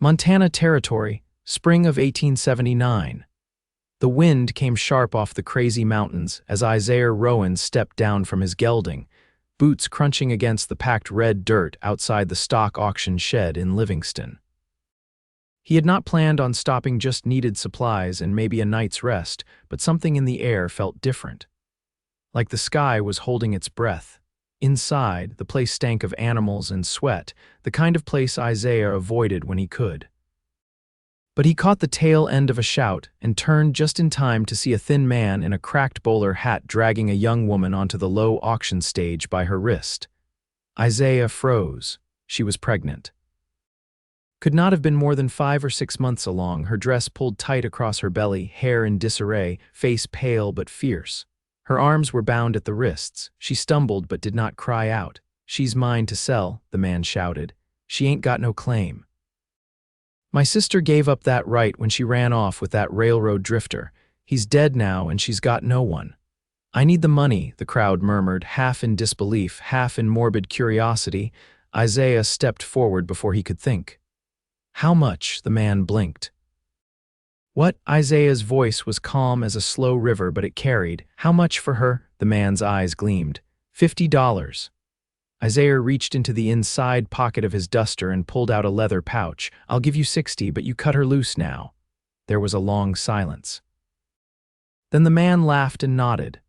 Montana Territory, spring of 1879. The wind came sharp off the crazy mountains as Isaiah Rowen stepped down from his gelding, boots crunching against the packed red dirt outside the stock auction shed in Livingston. He had not planned on stopping, just needed supplies and maybe a night's rest, but something in the air felt different. Like the sky was holding its breath. Inside, the place stank of animals and sweat, the kind of place Isaiah avoided when he could. But he caught the tail end of a shout and turned just in time to see a thin man in a cracked bowler hat dragging a young woman onto the low auction stage by her wrist. Isaiah froze. She was pregnant. Could not have been more than 5 or 6 months along, her dress pulled tight across her belly, hair in disarray, face pale but fierce. Her arms were bound at the wrists. She stumbled but did not cry out. "She's mine to sell," the man shouted. "She ain't got no claim. My sister gave up that right when she ran off with that railroad drifter. He's dead now and she's got no one." "I need the money," the crowd murmured, half in disbelief, half in morbid curiosity. Isaiah stepped forward before he could think. "How much?" The man blinked. "What?" Isaiah's voice was calm as a slow river, but it carried. "How much for her?" The man's eyes gleamed. $50. Isaiah reached into the inside pocket of his duster and pulled out a leather pouch. "I'll give you 60, but you cut her loose now." There was a long silence. Then the man laughed and nodded.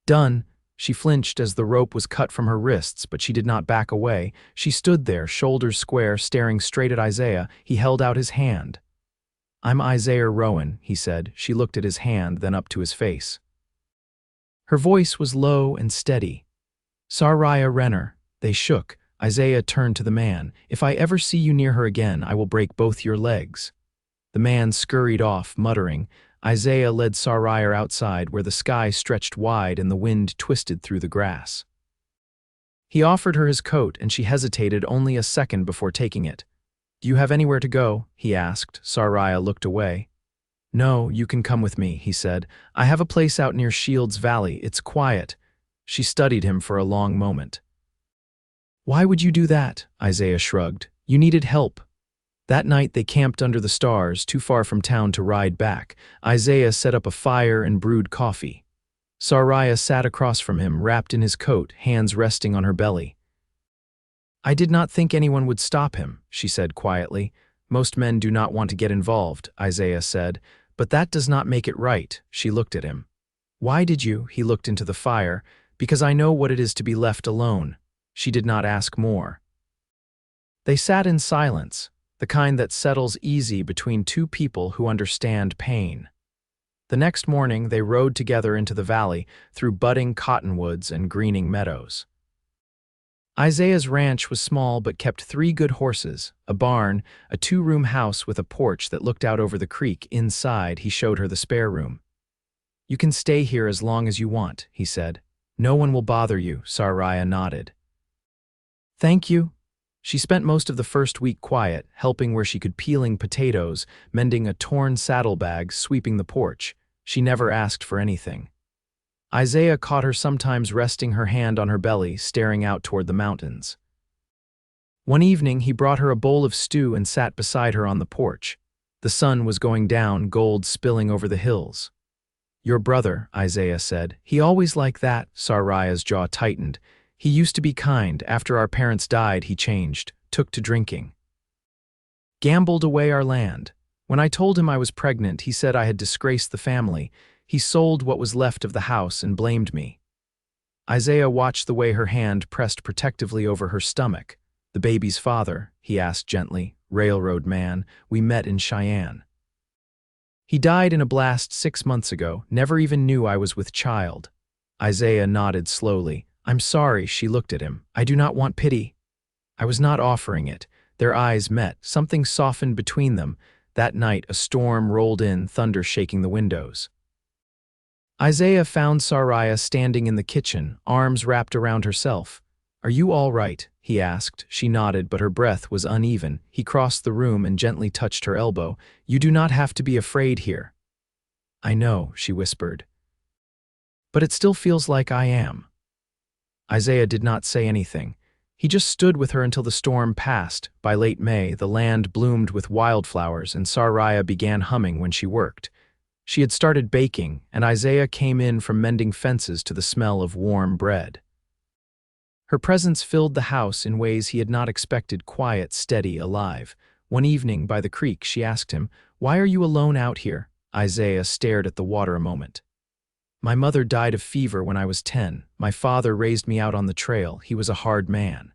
"Done." She flinched as the rope was cut from her wrists, but she did not back away. She stood there, shoulders square, staring straight at Isaiah. He held out his hand. "I'm Isaiah Rowen," he said. She looked at his hand, then up to his face. Her voice was low and steady. "Sariah Renner." They shook. Isaiah turned to the man. "If I ever see you near her again, I will break both your legs." The man scurried off, muttering. Isaiah led Sariah outside, where the sky stretched wide and the wind twisted through the grass. He offered her his coat, and she hesitated only a second before taking it. "Do you have anywhere to go?" he asked. Sariah looked away. "No, you can come with me," he said. "I have a place out near Shields Valley. It's quiet." She studied him for a long moment. "Why would you do that?" Isaiah shrugged. "You needed help." That night they camped under the stars, too far from town to ride back. Isaiah set up a fire and brewed coffee. Sariah sat across from him, wrapped in his coat, hands resting on her belly. "I did not think anyone would stop him," she said quietly. "Most men do not want to get involved," Isaiah said. "But that does not make it right." She looked at him. "Why did you?" He looked into the fire. "Because I know what it is to be left alone." She did not ask more. They sat in silence, the kind that settles easy between two people who understand pain. The next morning they rode together into the valley, through budding cottonwoods and greening meadows. Isaiah's ranch was small but kept 3 good horses, a barn, a 2-room house with a porch that looked out over the creek. Inside, he showed her the spare room. "You can stay here as long as you want," he said. "No one will bother you." Sariah nodded. "Thank you." She spent most of the first week quiet, helping where she could, peeling potatoes, mending a torn saddlebag, sweeping the porch. She never asked for anything. Isaiah caught her sometimes resting her hand on her belly, staring out toward the mountains. One evening he brought her a bowl of stew and sat beside her on the porch. The sun was going down, gold spilling over the hills. "Your brother," Isaiah said. "He always like that." Sariah's jaw tightened. "He used to be kind. After our parents died, he changed, took to drinking. Gambled away our land. When I told him I was pregnant, he said I had disgraced the family. He sold what was left of the house and blamed me." Isaiah watched the way her hand pressed protectively over her stomach. "The baby's father?" he asked gently. "Railroad man. We met in Cheyenne. He died in a blast 6 months ago. Never even knew I was with child." Isaiah nodded slowly. "I'm sorry." She looked at him. "I do not want pity." "I was not offering it." Their eyes met. Something softened between them. That night a storm rolled in, thunder shaking the windows. Isaiah found Sariah standing in the kitchen, arms wrapped around herself. "Are you all right?" he asked. She nodded, but her breath was uneven. He crossed the room and gently touched her elbow. "You do not have to be afraid here." "I know," she whispered. "But it still feels like I am." Isaiah did not say anything. He just stood with her until the storm passed. By late May, the land bloomed with wildflowers, and Sariah began humming when she worked. She had started baking, and Isaiah came in from mending fences to the smell of warm bread. Her presence filled the house in ways he had not expected, quiet, steady, alive. One evening by the creek, she asked him, "Why are you alone out here?" Isaiah stared at the water a moment. "My mother died of fever when I was 10. My father raised me out on the trail. He was a hard man.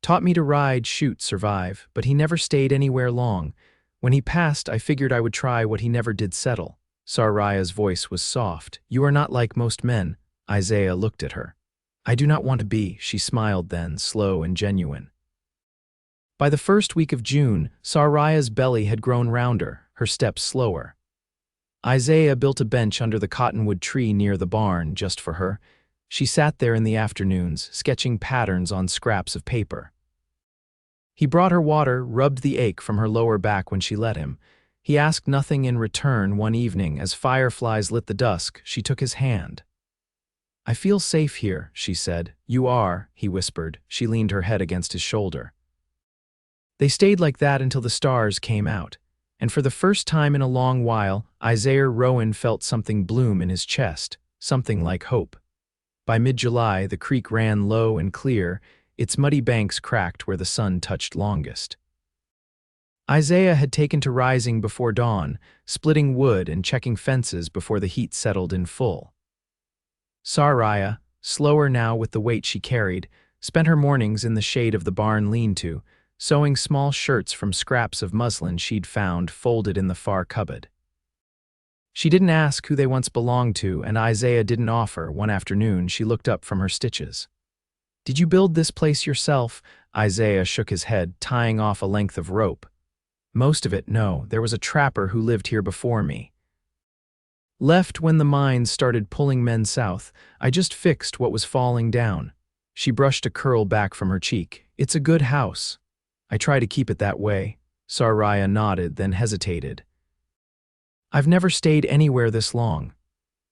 Taught me to ride, shoot, survive, but he never stayed anywhere long. When he passed, I figured I would try what he never did, settle." Sariah's voice was soft. "You are not like most men." Isaiah looked at her. "I do not want to be," she smiled then, slow and genuine. By the first week of June, Sariah's belly had grown rounder, her steps slower. Isaiah built a bench under the cottonwood tree near the barn just for her. She sat there in the afternoons, sketching patterns on scraps of paper. He brought her water, rubbed the ache from her lower back when she let him. He asked nothing in return. One evening, as fireflies lit the dusk, she took his hand. "I feel safe here," she said. "You are," he whispered. She leaned her head against his shoulder. They stayed like that until the stars came out, and for the first time in a long while, Isaiah Rowen felt something bloom in his chest, something like hope. By mid-July, the creek ran low and clear, its muddy banks cracked where the sun touched longest. Isaiah had taken to rising before dawn, splitting wood and checking fences before the heat settled in full. Sariah, slower now with the weight she carried, spent her mornings in the shade of the barn lean-to, sewing small shirts from scraps of muslin she'd found folded in the far cupboard. She didn't ask who they once belonged to, and Isaiah didn't offer. One afternoon, she looked up from her stitches. "Did you build this place yourself?" Isaiah shook his head, tying off a length of rope. "Most of it, no. There was a trapper who lived here before me. Left when the mines started pulling men south. I just fixed what was falling down." She brushed a curl back from her cheek. "It's a good house. I try to keep it that way." Sariah nodded, then hesitated. "I've never stayed anywhere this long."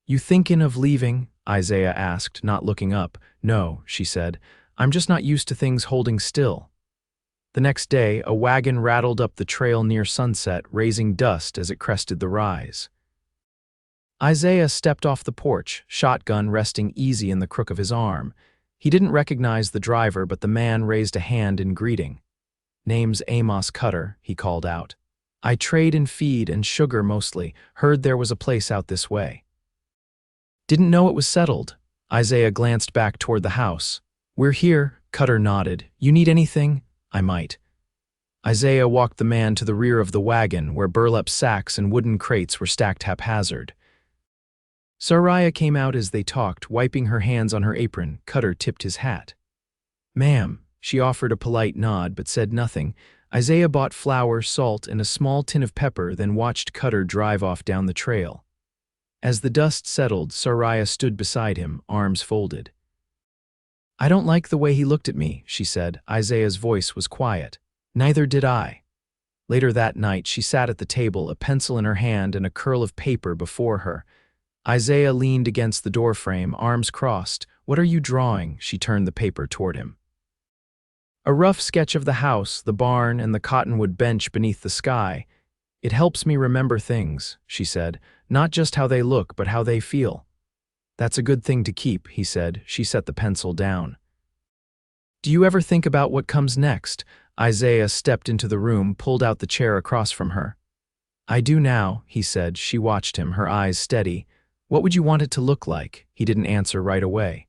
"You thinking of leaving?" Isaiah asked, not looking up. "No," she said. "I'm just not used to things holding still." The next day, a wagon rattled up the trail near sunset, raising dust as it crested the rise. Isaiah stepped off the porch, shotgun resting easy in the crook of his arm. He didn't recognize the driver, but the man raised a hand in greeting. "Name's Amos Cutter," he called out. "I trade in feed and sugar mostly. Heard there was a place out this way." "Didn't know it was settled." Isaiah glanced back toward the house. "We're here," Cutter nodded. "You need anything?" "I might." Isaiah walked the man to the rear of the wagon, where burlap sacks and wooden crates were stacked haphazard. Sariah came out as they talked, wiping her hands on her apron. Cutter tipped his hat. "Ma'am." She offered a polite nod, but said nothing. Isaiah bought flour, salt, and a small tin of pepper, then watched Cutter drive off down the trail. As the dust settled, Sariah stood beside him, arms folded. "I don't like the way he looked at me," she said. Isaiah's voice was quiet. "Neither did I." Later that night, she sat at the table, a pencil in her hand and a curl of paper before her. Isaiah leaned against the doorframe, arms crossed. "What are you drawing?" She turned the paper toward him. "A rough sketch of the house, the barn, and the cottonwood bench beneath the sky. It helps me remember things," she said. "Not just how they look, but how they feel." "That's a good thing to keep," he said. She set the pencil down. "Do you ever think about what comes next?" Isaiah stepped into the room, pulled out the chair across from her. "I do now," he said. She watched him, her eyes steady. "What would you want it to look like?" He didn't answer right away.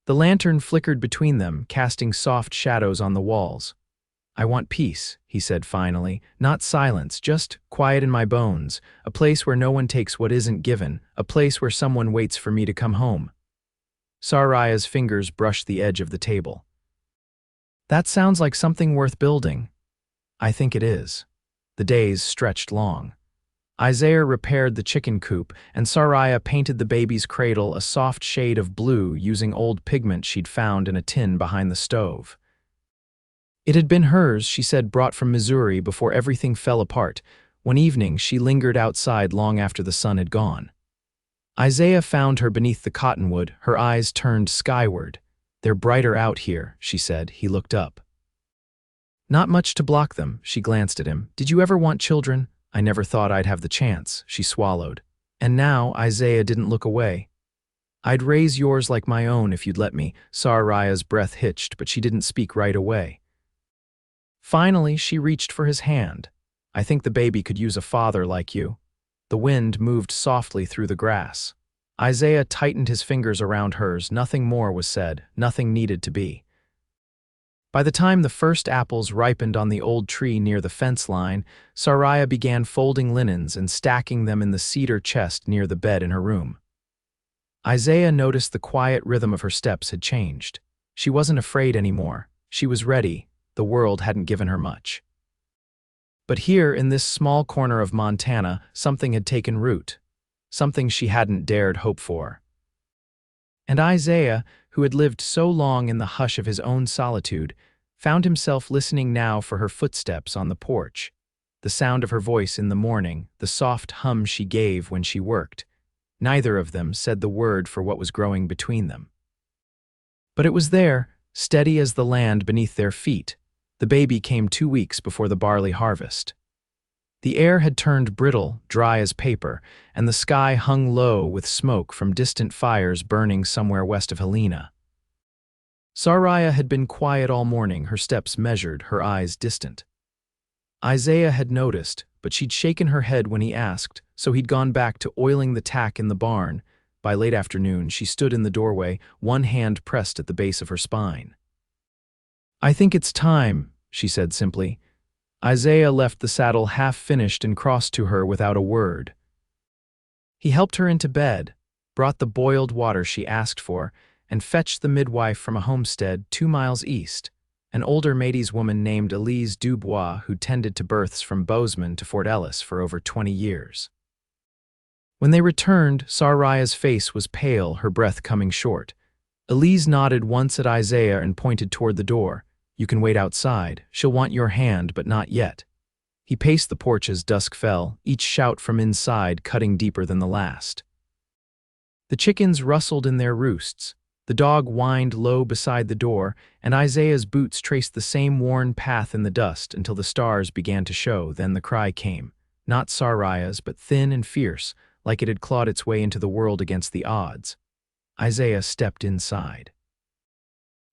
The lantern flickered between them, casting soft shadows on the walls. "I want peace," he said finally. "Not silence, just quiet in my bones. A place where no one takes what isn't given. A place where someone waits for me to come home." Sariah's fingers brushed the edge of the table. "That sounds like something worth building." "I think it is." The days stretched long. Isaiah repaired the chicken coop, and Sariah painted the baby's cradle a soft shade of blue using old pigment she'd found in a tin behind the stove. It had been hers, she said, brought from Missouri before everything fell apart. One evening, she lingered outside long after the sun had gone. Isaiah found her beneath the cottonwood, her eyes turned skyward. "They're brighter out here," she said. He looked up. "Not much to block them," she glanced at him. "Did you ever want children?" "I never thought I'd have the chance," she swallowed. And now Isaiah didn't look away. "I'd raise yours like my own if you'd let me." Sarah's breath hitched, but she didn't speak right away. Finally, she reached for his hand. "I think the baby could use a father like you." The wind moved softly through the grass. Isaiah tightened his fingers around hers. Nothing more was said. Nothing needed to be. By the time the first apples ripened on the old tree near the fence line, Sariah began folding linens and stacking them in the cedar chest near the bed in her room. Isaiah noticed the quiet rhythm of her steps had changed. She wasn't afraid anymore. She was ready. The world hadn't given her much. But here, in this small corner of Montana, something had taken root. Something she hadn't dared hope for. And Isaiah, who had lived so long in the hush of his own solitude, found himself listening now for her footsteps on the porch, the sound of her voice in the morning, the soft hum she gave when she worked. Neither of them said the word for what was growing between them. But it was there, steady as the land beneath their feet. The baby came 2 weeks before the barley harvest. The air had turned brittle, dry as paper, and the sky hung low with smoke from distant fires burning somewhere west of Helena. Sariah had been quiet all morning, her steps measured, her eyes distant. Isaiah had noticed, but she'd shaken her head when he asked, so he'd gone back to oiling the tack in the barn. By late afternoon, she stood in the doorway, one hand pressed at the base of her spine. "I think it's time," she said simply. Isaiah left the saddle half-finished and crossed to her without a word. He helped her into bed, brought the boiled water she asked for, and fetched the midwife from a homestead 2 miles east, an older Métis woman named Elise Dubois who tended to births from Bozeman to Fort Ellis for over 20 years. When they returned, Sariah's face was pale, her breath coming short. Elise nodded once at Isaiah and pointed toward the door. "You can wait outside. She'll want your hand, but not yet." He paced the porch as dusk fell, each shout from inside cutting deeper than the last. The chickens rustled in their roosts. The dog whined low beside the door, and Isaiah's boots traced the same worn path in the dust until the stars began to show. Then the cry came, not Sariah's, but thin and fierce, like it had clawed its way into the world against the odds. Isaiah stepped inside.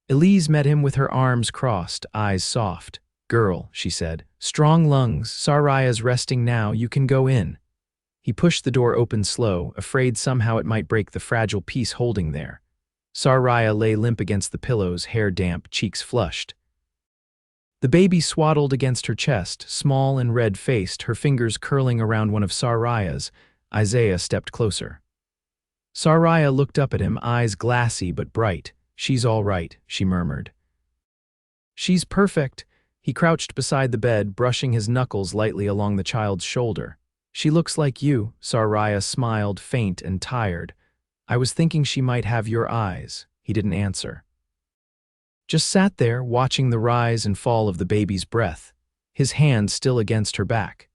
Elise met him with her arms crossed, eyes soft. "Girl," she said, "strong lungs, Sariah's resting now, you can go in." He pushed the door open slow, afraid somehow it might break the fragile peace holding there. Sariah lay limp against the pillows, hair damp, cheeks flushed. The baby swaddled against her chest, small and red-faced, her fingers curling around one of Sariah's. Isaiah stepped closer. Sariah looked up at him, eyes glassy but bright. "She's all right," she murmured. "She's perfect." He crouched beside the bed, brushing his knuckles lightly along the child's shoulder. "She looks like you." Sariah smiled, faint and tired. "I was thinking she might have your eyes." He didn't answer. Just sat there, watching the rise and fall of the baby's breath, his hand still against her back.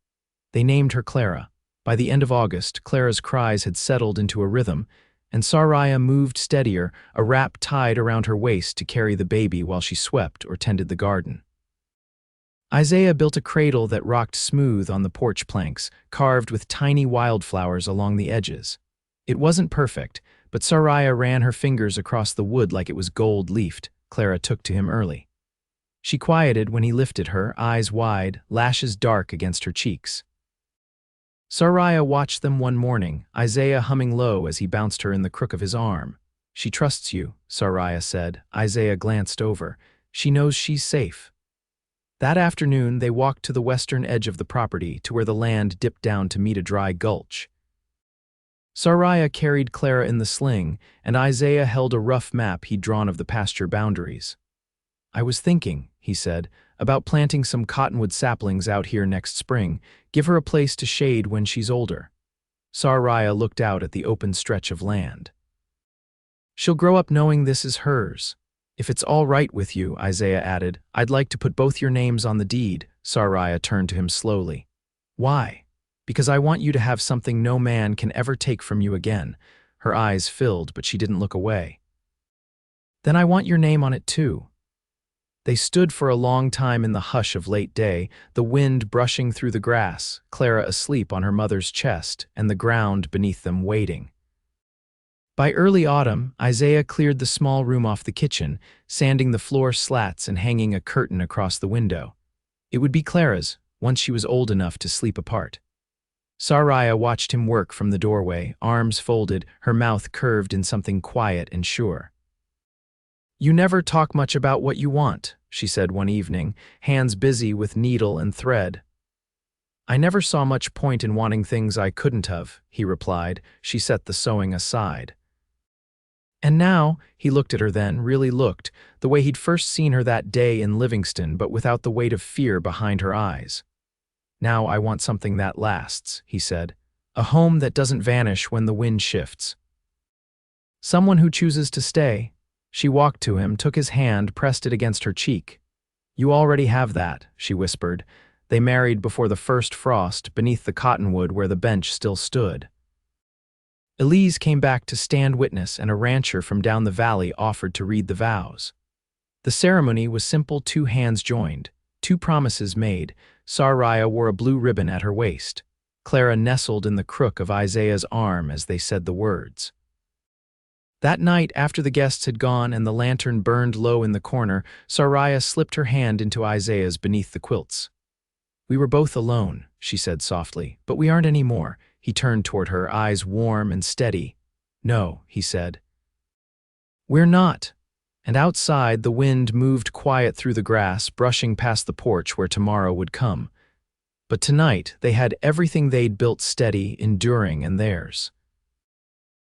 They named her Clara. By the end of August, Clara's cries had settled into a rhythm, and Sariah moved steadier, a wrap tied around her waist to carry the baby while she swept or tended the garden. Isaiah built a cradle that rocked smooth on the porch planks, carved with tiny wildflowers along the edges. It wasn't perfect, but Sariah ran her fingers across the wood like it was gold-leafed. Clara took to him early. She quieted when he lifted her, eyes wide, lashes dark against her cheeks. Sariah watched them one morning, Isaiah humming low as he bounced her in the crook of his arm. "She trusts you," Sariah said. Isaiah glanced over. "She knows she's safe." That afternoon, they walked to the western edge of the property, to where the land dipped down to meet a dry gulch. Sariah carried Clara in the sling, and Isaiah held a rough map he'd drawn of the pasture boundaries. "I was thinking," he said, "about planting some cottonwood saplings out here next spring. Give her a place to shade when she's older." Sariah looked out at the open stretch of land. "She'll grow up knowing this is hers. If it's all right with you," Isaiah added, "I'd like to put both your names on the deed." Sariah turned to him slowly. "Why?" "Because I want you to have something no man can ever take from you again." Her eyes filled, but she didn't look away. Then I want your name on it too. They stood for a long time in the hush of late day, the wind brushing through the grass, Clara asleep on her mother's chest, and the ground beneath them waiting. By early autumn, Isaiah cleared the small room off the kitchen, sanding the floor slats and hanging a curtain across the window. It would be Clara's, once she was old enough to sleep apart. Sariah watched him work from the doorway, arms folded, her mouth curved in something quiet and sure. "You never talk much about what you want," she said one evening, hands busy with needle and thread. "I never saw much point in wanting things I couldn't have," he replied. She set the sewing aside. And now, he looked at her then, really looked, the way he'd first seen her that day in Livingston, but without the weight of fear behind her eyes. "Now I want something that lasts," he said. "A home that doesn't vanish when the wind shifts. Someone who chooses to stay." She walked to him, took his hand, pressed it against her cheek. "You already have that," she whispered. They married before the first frost, beneath the cottonwood where the bench still stood. Elise came back to stand witness, and a rancher from down the valley offered to read the vows. The ceremony was simple, two hands joined, two promises made. Sariah wore a blue ribbon at her waist. Clara nestled in the crook of Isaiah's arm as they said the words. That night, after the guests had gone and the lantern burned low in the corner, Sariah slipped her hand into Isaiah's beneath the quilts. "We were both alone," she said softly, "but we aren't any more." He turned toward her, eyes warm and steady. "No," he said. "We're not." And outside, the wind moved quiet through the grass, brushing past the porch where tomorrow would come. But tonight, they had everything they'd built steady, enduring, and theirs.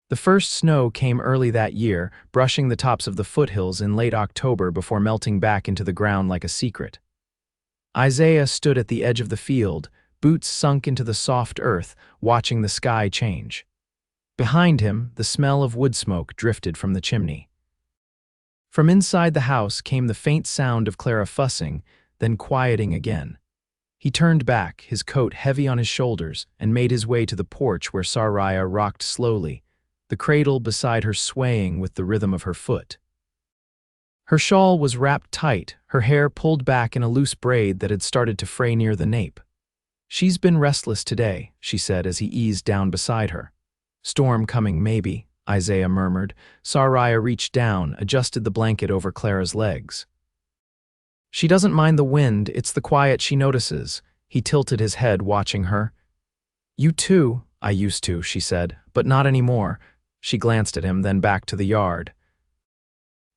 The first snow came early that year, brushing the tops of the foothills in late October before melting back into the ground like a secret. Isaiah stood at the edge of the field, boots sunk into the soft earth, watching the sky change. Behind him, the smell of wood smoke drifted from the chimney. From inside the house came the faint sound of Clara fussing, then quieting again. He turned back, his coat heavy on his shoulders, and made his way to the porch where Sariah rocked slowly, the cradle beside her swaying with the rhythm of her foot. Her shawl was wrapped tight, her hair pulled back in a loose braid that had started to fray near the nape. "She's been restless today," she said as he eased down beside her. "Storm coming, maybe," Isaiah murmured. Sariah reached down, adjusted the blanket over Clara's legs. "She doesn't mind the wind, it's the quiet she notices." He tilted his head, watching her. "You too." "I used to," she said, "but not anymore." She glanced at him, then back to the yard.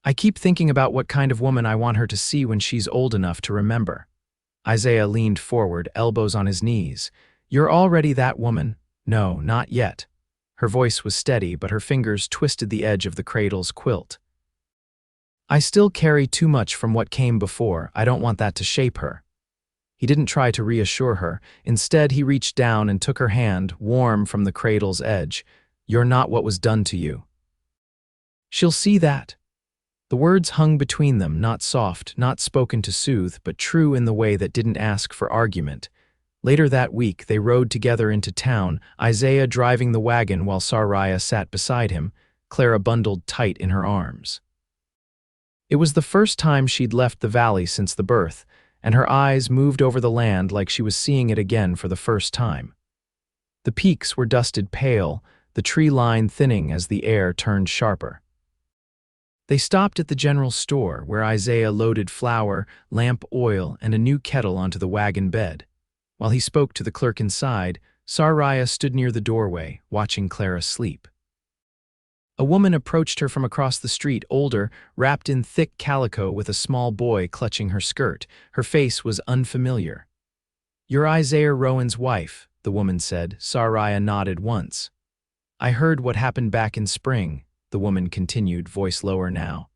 "I keep thinking about what kind of woman I want her to see when she's old enough to remember." Isaiah leaned forward, elbows on his knees. "You're already that woman." "No, not yet." Her voice was steady, but her fingers twisted the edge of the cradle's quilt. "I still carry too much from what came before. I don't want that to shape her." He didn't try to reassure her. Instead, he reached down and took her hand, warm from the cradle's edge. "You're not what was done to you." "She'll see that." The words hung between them, not soft, not spoken to soothe, but true in the way that didn't ask for argument. Later that week, they rode together into town, Isaiah driving the wagon while Sariah sat beside him, Clara bundled tight in her arms. It was the first time she'd left the valley since the birth, and her eyes moved over the land like she was seeing it again for the first time. The peaks were dusted pale, the tree line thinning as the air turned sharper. They stopped at the general store, where Isaiah loaded flour, lamp oil, and a new kettle onto the wagon bed. While he spoke to the clerk inside, Sariah stood near the doorway, watching Clara sleep. A woman approached her from across the street, older, wrapped in thick calico with a small boy clutching her skirt. Her face was unfamiliar. "You're Isaiah Rowen's wife," the woman said. Sariah nodded once. "I heard what happened back in spring," the woman continued, voice lower now.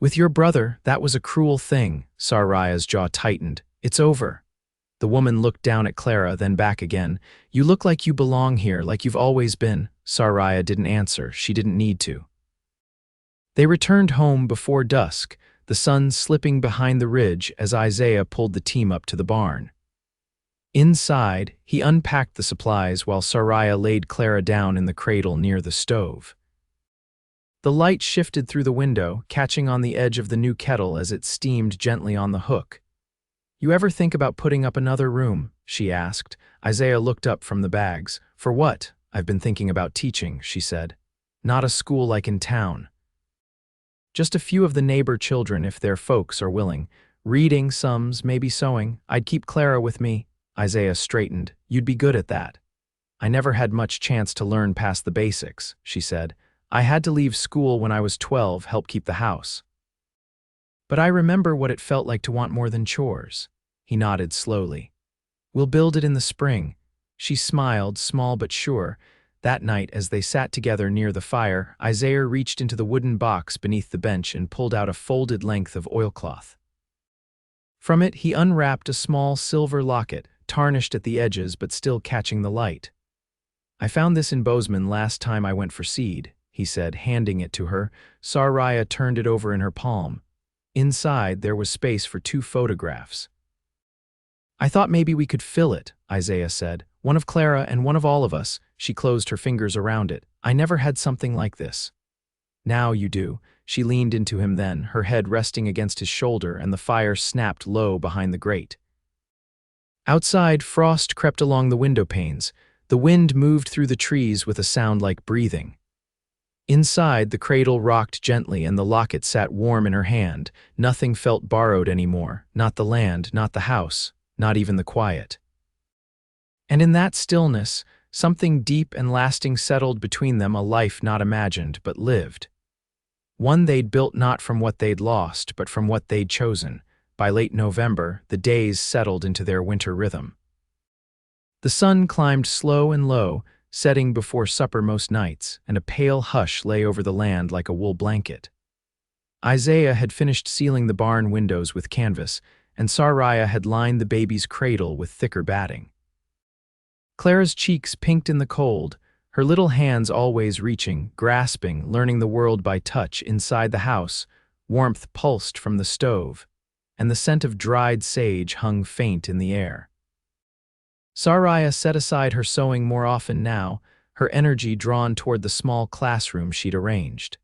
"With your brother, that was a cruel thing." Sariah's jaw tightened. "It's over." The woman looked down at Clara, then back again. "You look like you belong here, like you've always been." Sariah didn't answer. She didn't need to. They returned home before dusk, the sun slipping behind the ridge as Isaiah pulled the team up to the barn. Inside, he unpacked the supplies while Sariah laid Clara down in the cradle near the stove. The light shifted through the window, catching on the edge of the new kettle as it steamed gently on the hook. "You ever think about putting up another room?" she asked. Isaiah looked up from the bags. "For what?" "I've been thinking about teaching," she said. "Not a school like in town. Just a few of the neighbor children if their folks are willing. Reading, sums, maybe sewing. I'd keep Clara with me." Isaiah straightened. "You'd be good at that." "I never had much chance to learn past the basics," she said. "I had to leave school when I was 12, help keep the house. But I remember what it felt like to want more than chores." He nodded slowly. "We'll build it in the spring." She smiled, small but sure. That night, as they sat together near the fire, Isaiah reached into the wooden box beneath the bench and pulled out a folded length of oilcloth. From it, he unwrapped a small silver locket, tarnished at the edges but still catching the light. "I found this in Bozeman last time I went for seed," he said, handing it to her. Sariah turned it over in her palm. Inside, there was space for 2 photographs. "I thought maybe we could fill it," Isaiah said. "One of Clara and one of all of us." She closed her fingers around it. "I never had something like this." "Now you do." She leaned into him then, her head resting against his shoulder, and the fire snapped low behind the grate. Outside, frost crept along the window panes. The wind moved through the trees with a sound like breathing. Inside, the cradle rocked gently and the locket sat warm in her hand. Nothing felt borrowed anymore. Not the land, not the house, not even the quiet. And in that stillness, something deep and lasting settled between them, a life not imagined, but lived. One they'd built not from what they'd lost, but from what they'd chosen. By late November, the days settled into their winter rhythm. The sun climbed slow and low, setting before supper most nights, and a pale hush lay over the land like a wool blanket. Isaiah had finished sealing the barn windows with canvas, and Sariah had lined the baby's cradle with thicker batting. Clara's cheeks pinked in the cold, her little hands always reaching, grasping, learning the world by touch. Inside the house, warmth pulsed from the stove, and the scent of dried sage hung faint in the air. Sariah set aside her sewing more often now, her energy drawn toward the small classroom she'd arranged.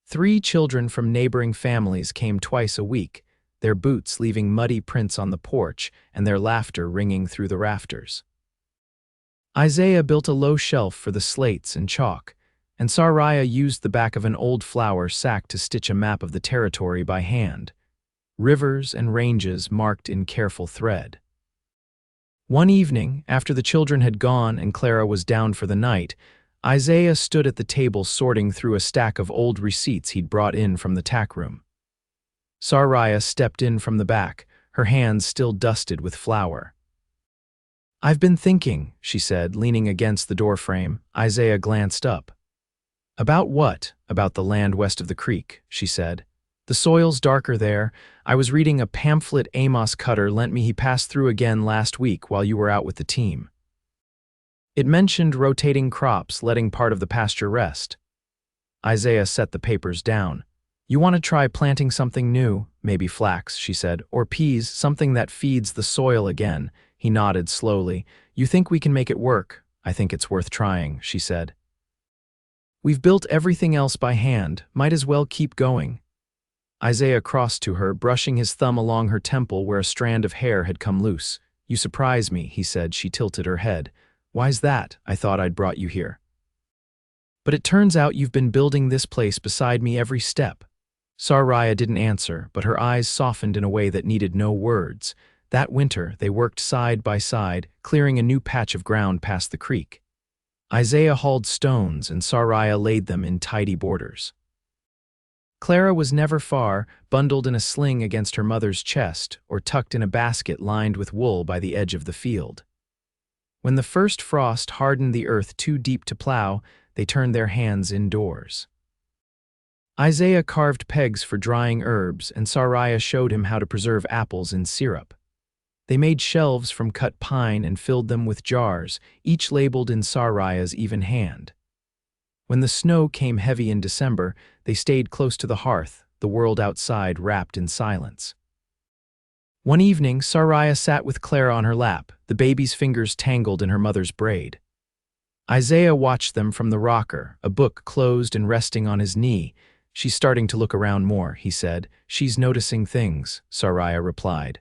3 children from neighboring families came twice a week, their boots leaving muddy prints on the porch and their laughter ringing through the rafters. Isaiah built a low shelf for the slates and chalk, and Sariah used the back of an old flour sack to stitch a map of the territory by hand, rivers and ranges marked in careful thread. One evening, after the children had gone and Clara was down for the night, Isaiah stood at the table sorting through a stack of old receipts he'd brought in from the tack room. Sariah stepped in from the back, her hands still dusted with flour. "I've been thinking," she said, leaning against the doorframe. Isaiah glanced up. "About what?" "About the land west of the creek," she said. "The soil's darker there. I was reading a pamphlet Amos Cutter lent me. He passed through again last week while you were out with the team. It mentioned rotating crops, letting part of the pasture rest." Isaiah set the papers down. "You want to try planting something new? Maybe flax," she said, "or peas, something that feeds the soil again." He nodded slowly. "You think we can make it work?" "I think it's worth trying," she said. "We've built everything else by hand. Might as well keep going." Isaiah crossed to her, brushing his thumb along her temple where a strand of hair had come loose. "You surprise me," he said. She tilted her head. "Why's that? I thought I'd brought you here." "But it turns out you've been building this place beside me every step." Sariah didn't answer, but her eyes softened in a way that needed no words. That winter, they worked side by side, clearing a new patch of ground past the creek. Isaiah hauled stones, and Sariah laid them in tidy borders. Clara was never far, bundled in a sling against her mother's chest, or tucked in a basket lined with wool by the edge of the field. When the first frost hardened the earth too deep to plow, they turned their hands indoors. Isaiah carved pegs for drying herbs, and Sariah showed him how to preserve apples in syrup. They made shelves from cut pine and filled them with jars, each labeled in Sariah's even hand. When the snow came heavy in December, they stayed close to the hearth, the world outside wrapped in silence. One evening, Sariah sat with Clara on her lap, the baby's fingers tangled in her mother's braid. Isaiah watched them from the rocker, a book closed and resting on his knee. "She's starting to look around more," he said. "She's noticing things," Sariah replied.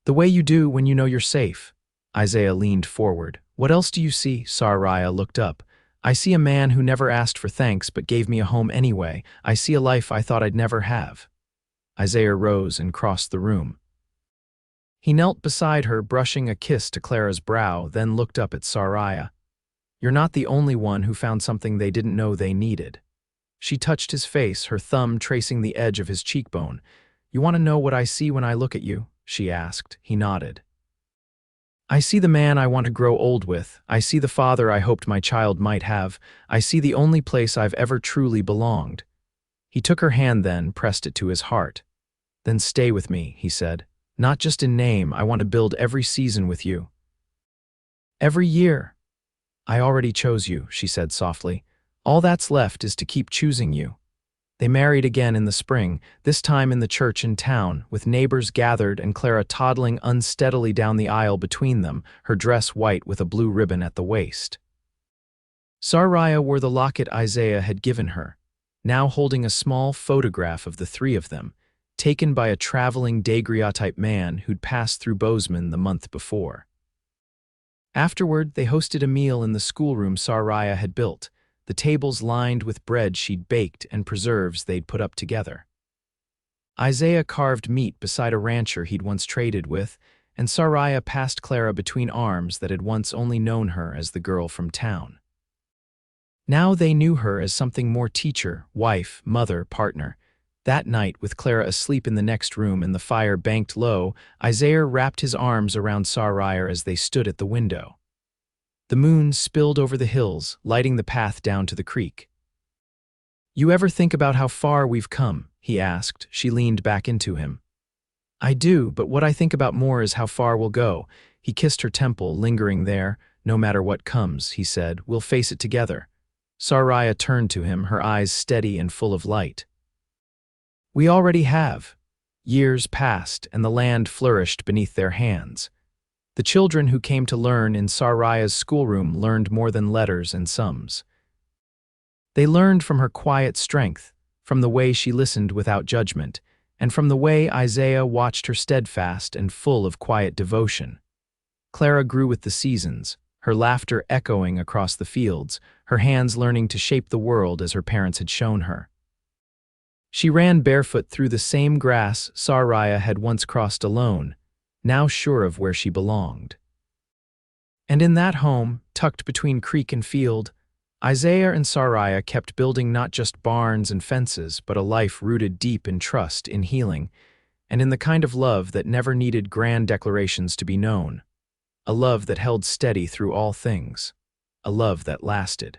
"The way you do when you know you're safe." Isaiah leaned forward. "What else do you see?" Sariah looked up. "I see a man who never asked for thanks but gave me a home anyway. I see a life I thought I'd never have." Isaiah rose and crossed the room. He knelt beside her, brushing a kiss to Clara's brow, then looked up at Sariah. "You're not the only one who found something they didn't know they needed." She touched his face, her thumb tracing the edge of his cheekbone. "You want to know what I see when I look at you?" she asked. He nodded. "I see the man I want to grow old with. I see the father I hoped my child might have. I see the only place I've ever truly belonged." He took her hand then, pressed it to his heart. "Then stay with me," he said. "Not just in name, I want to build every season with you. Every year." "I already chose you," she said softly. "All that's left is to keep choosing you." They married again in the spring, this time in the church in town, with neighbors gathered and Clara toddling unsteadily down the aisle between them, her dress white with a blue ribbon at the waist. Sariah wore the locket Isaiah had given her, now holding a small photograph of the three of them, taken by a traveling daguerreotype man who'd passed through Bozeman the month before. Afterward, they hosted a meal in the schoolroom Sariah had built, the tables lined with bread she'd baked and preserves they'd put up together. Isaiah carved meat beside a rancher he'd once traded with, and Sariah passed Clara between arms that had once only known her as the girl from town. Now they knew her as something more: teacher, wife, mother, partner. That night, with Clara asleep in the next room and the fire banked low, Isaiah wrapped his arms around Sariah as they stood at the window. The moon spilled over the hills, lighting the path down to the creek. "You ever think about how far we've come?" he asked. She leaned back into him. "I do, but what I think about more is how far we'll go." He kissed her temple, lingering there. "No matter what comes," he said, "we'll face it together." Sariah turned to him, her eyes steady and full of light. "We already have." Years passed, and the land flourished beneath their hands. The children who came to learn in Sariah's schoolroom learned more than letters and sums. They learned from her quiet strength, from the way she listened without judgment, and from the way Isaiah watched her steadfast and full of quiet devotion. Clara grew with the seasons, her laughter echoing across the fields, her hands learning to shape the world as her parents had shown her. She ran barefoot through the same grass Sariah had once crossed alone, now sure of where she belonged. And in that home, tucked between creek and field, Isaiah and Sariah kept building not just barns and fences, but a life rooted deep in trust, in healing, and in the kind of love that never needed grand declarations to be known. A love that held steady through all things. A love that lasted.